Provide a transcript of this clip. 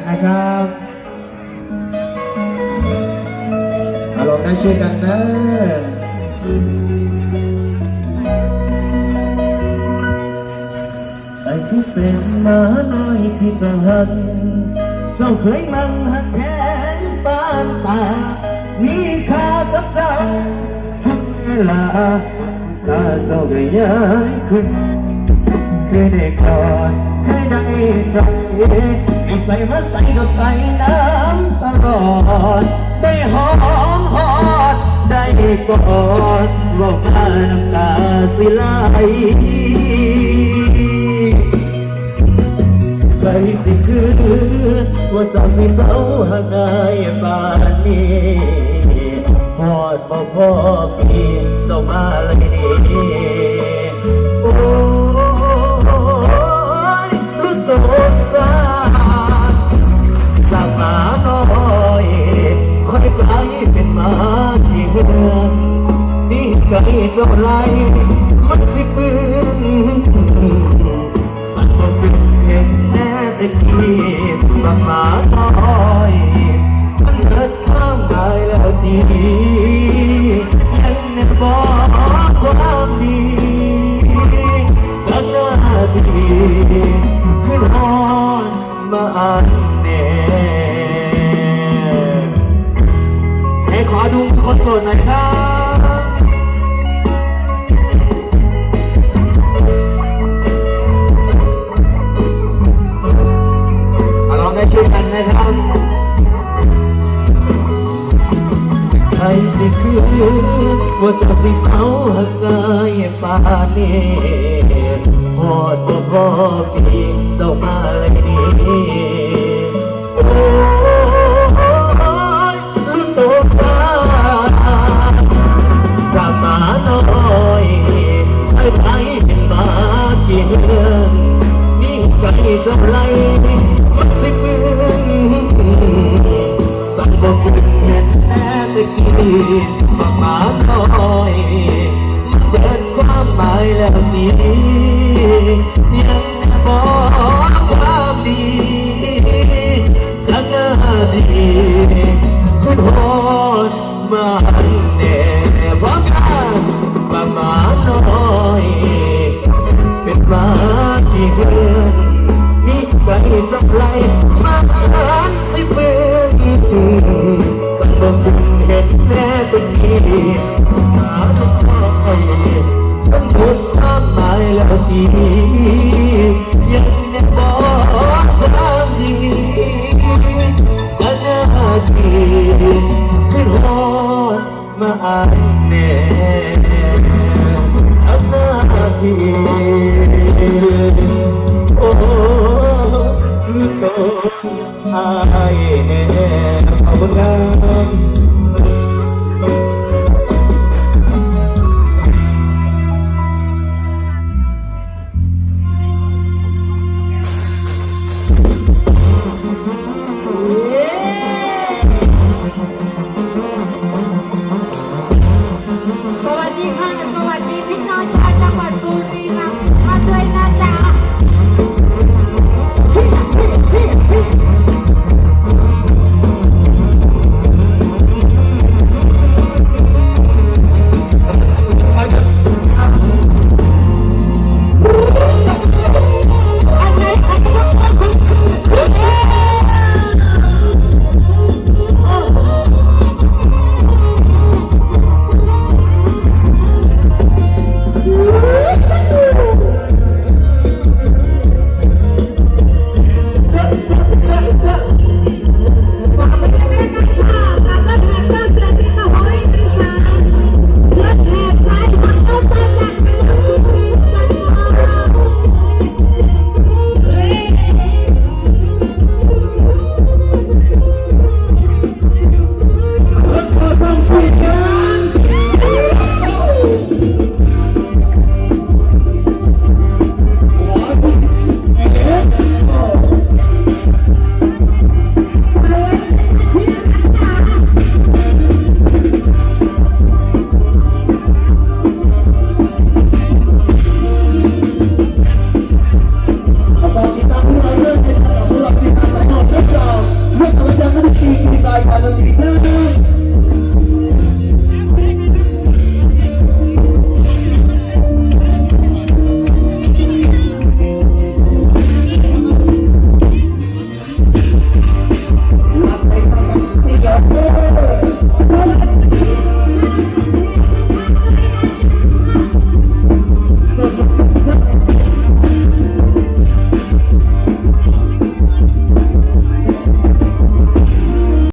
นะครับมาลองได้ช่วยกันนะไอ้ที่เป็นมาน้อยที่เจ้าหักเจ้าเคยมั่งหักแขนปานตามีค่ากับเจ้าทุกเวลาตาเจ้าก็ยังขึ้นเคยได้กอดเคยได้ใจไม่ใส่มาใส่กับใส่น้ำตลอดได้หอมหอดได้กอดว่ามาน้ำตาสิไหลใครสิคือว่าเจ้าสิเศร้าห่างไกลป่านนี้พอดบ่พอพี่เจ้ามาเลยนี่โอ้ยรู้สงสารจากหมาน้อยค่อยกลายเป็นหมาที่เหือนนี่ไก่เจ้าไหลมันสิปืนสัตว์บ่เป็นเห็นแน่แต่กี้บางหมาน้อยมันเกิดความตายแล้วดียังแน่บอกความดีจากหน้าดีขึ้นฮอนมาอันแน่ให้ขอดูคนโสดหน่อยครับลองได้ช่วยกันนะครับใครสิคือว่าจะสิเศร้าหักกายป่านนี้หอดบ่พอพี่เจ้ามาเลยนี่โอ้ยโตฟ้าจากหมาน้อยให้ไปเป็นหมากี่เดือนนี่ไก่เจ้าไหลมันสิคืนสั่งบอกเป็นเห็นแน่ตะกี้มาหมาน้อยมันเกิดความหมายแล้วนี้ยังบอกความดีจากหน้าดีคุณโหดมาแน่บอกกันมาหมาน้อยเป็นหมาที่เกินนี่ไก่จับไหลมาหันสิเป็นสั่งบอกคุณเห็นแน่ตะกี้หมาน้อยมันหมดความหมายแล้วดียังแน่บอกความดีจากหน้าดีขึ้นฮอดมาอันแน่จากหน้าดีโอ้คือโตอายแน่ขอบคุณครับ